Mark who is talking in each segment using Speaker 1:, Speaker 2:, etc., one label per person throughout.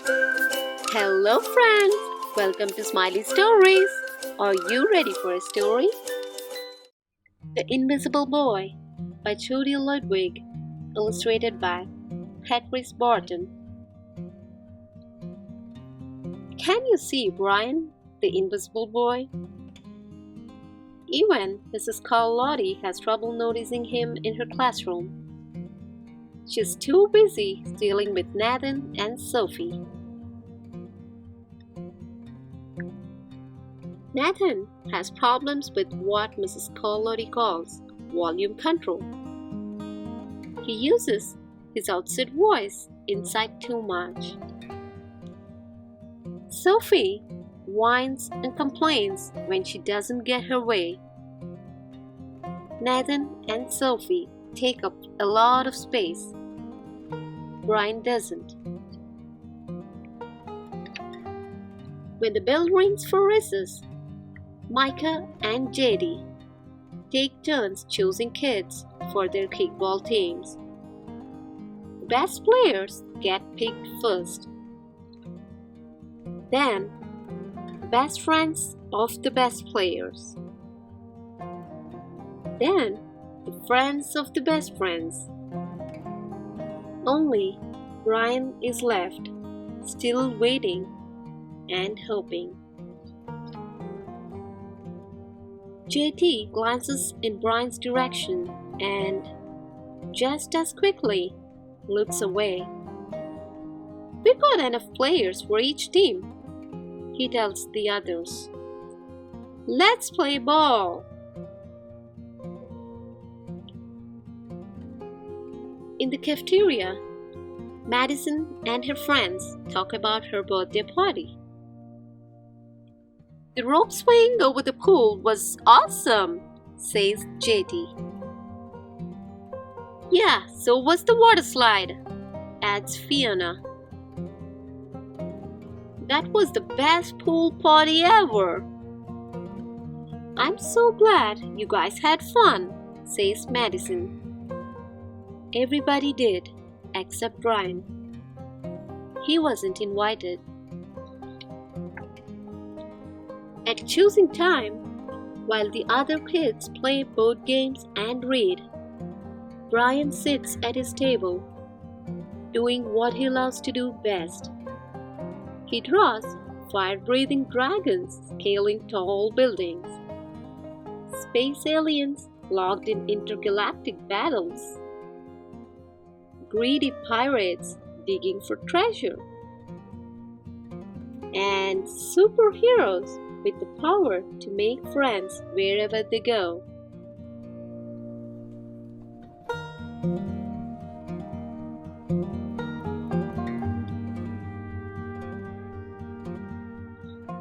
Speaker 1: Hello friends, welcome to Smiley Stories. Are you ready for a story? The Invisible Boy by Judy Ludwig, illustrated by Patrice Barton. Can you see Brian, the invisible boy? Even Mrs. Carlotti has trouble noticing him in her classroom. She's too busy dealing with Nathan and Sophie. Nathan has problems with what Mrs. Carlotti calls volume control. He uses his outside voice inside too much. Sophie whines and complains when she doesn't get her way. Nathan and Sophie take up a lot of space. Brian doesn't. When the bell rings for recess, Micah and JD take turns choosing kids for their kickball teams. The best players get picked first. Then, the best friends of the best players. Then, the friends of the best friends. Only Brian is left, still waiting and hoping. JT glances in Brian's direction and, just as quickly, looks away. "We've got enough players for each team," he tells the others. "Let's play ball." In the cafeteria, Madison and her friends talk about her birthday party. "The rope swing over the pool was awesome," says JT. "Yeah, so was the water slide," adds Fiona. "That was the best pool party ever." "I'm so glad you guys had fun," says Madison. Everybody did, except Brian. He wasn't invited. At choosing time, while the other kids play board games and read, Brian sits at his table, doing what he loves to do best. He draws fire-breathing dragons scaling tall buildings, space aliens locked in intergalactic battles, greedy pirates digging for treasure, and superheroes with the power to make friends wherever they go.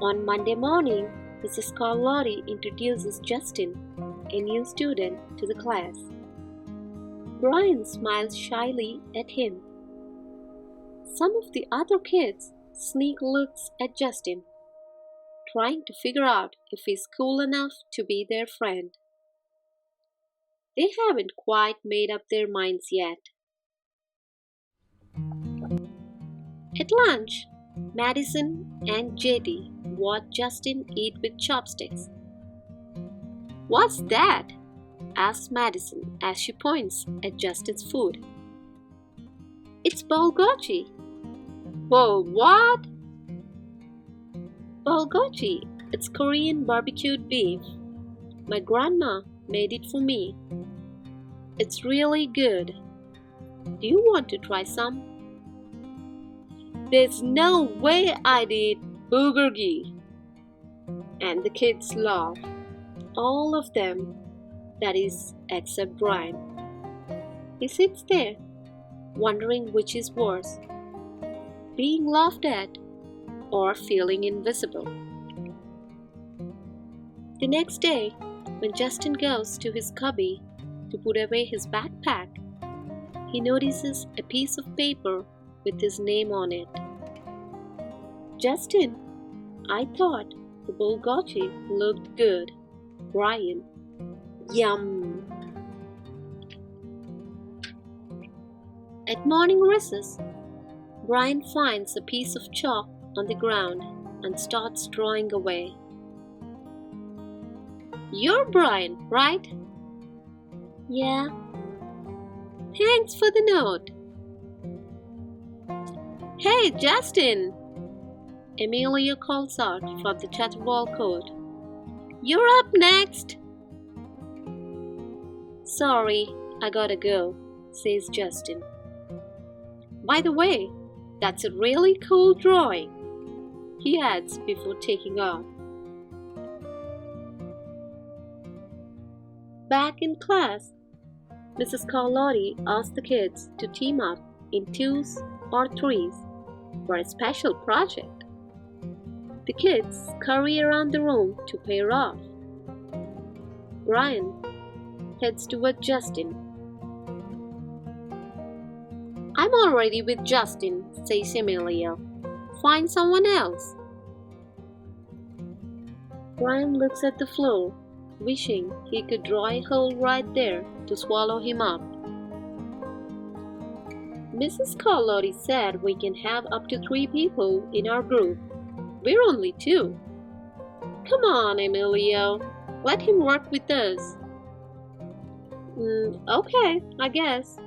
Speaker 1: On Monday morning, Mrs. Carlotti introduces Justin, a new student, to the class. Brian smiles shyly at him. Some of the other kids sneak looks at Justin, trying to figure out if he's cool enough to be their friend. They haven't quite made up their minds yet. At lunch, Madison and JD watch Justin eat with chopsticks. "What's that?" asks Madison as she points at Justin's food. "It's bulgogi." "Whoa, what?" "Bulgogi, it's Korean barbecued beef. My grandma made it for me. It's really good. Do you want to try some?" "There's no way I'd eat bulgogi." And the kids laugh. All of them, that is, except Brian. He sits there, wondering which is worse, being laughed at or feeling invisible. The next day, when Justin goes to his cubby to put away his backpack, he notices a piece of paper with his name on it. "Justin, I thought the bulgogi looked good." Brian: "Yum." At morning recess, Brian finds a piece of chalk on the ground and starts drawing away. You're Brian, right? Yeah. Thanks for the note. Hey, Justin! Amelia calls out from the tetherball court. You're up next! Sorry, I gotta go, says Justin. By the way, that's a really cool drawing, he adds before taking off. Back in class, Mrs. Carlotti asks the kids to team up in twos or threes for a special project. The kids scurry around the room to pair off. Brian heads toward Justin. I'm already with Justin, says Amelia. Find someone else. Brian looks at the floor, wishing he could draw a hole right there to swallow him up. Mrs. Carlotti said we can have up to 3 people in our group. We're only 2. Come on, Emilio. Let him work with us. Okay, I guess.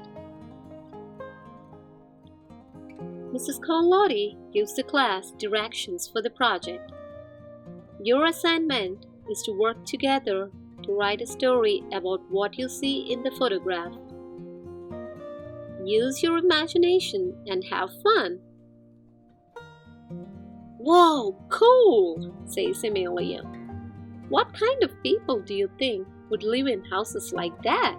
Speaker 1: Mrs. Carlotti gives the class directions for the project. Your assignment is to work together to write a story about what you see in the photograph. Use your imagination and have fun. Whoa, cool, says Amelia. What kind of people do you think would live in houses like that?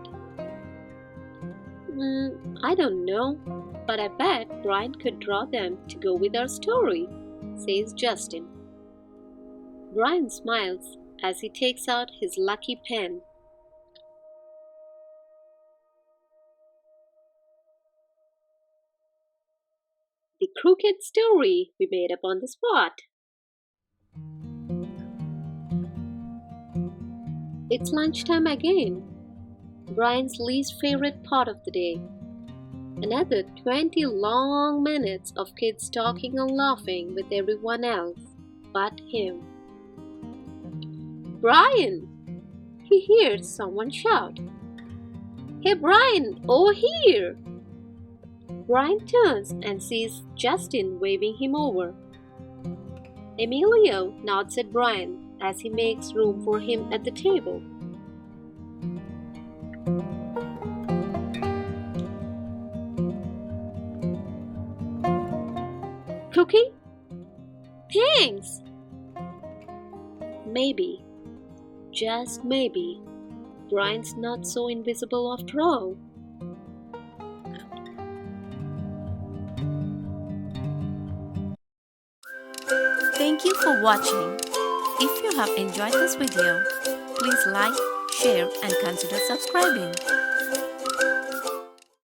Speaker 1: I don't know, but I bet Brian could draw them to go with our story, says Justin. Brian smiles as he takes out his lucky pen. The crooked story we made up on the spot. It's lunchtime again, Brian's least favorite part of the day. Another 20 long minutes of kids talking and laughing with everyone else but him. Brian! He hears someone shout. Hey Brian, over here! Brian turns and sees Justin waving him over. Emilio nods at Brian as he makes room for him at the table. Cookie? Thanks! Maybe, just maybe, Brian's not so invisible after all.
Speaker 2: Thank you for watching. If you have enjoyed this video, please like, share and consider subscribing.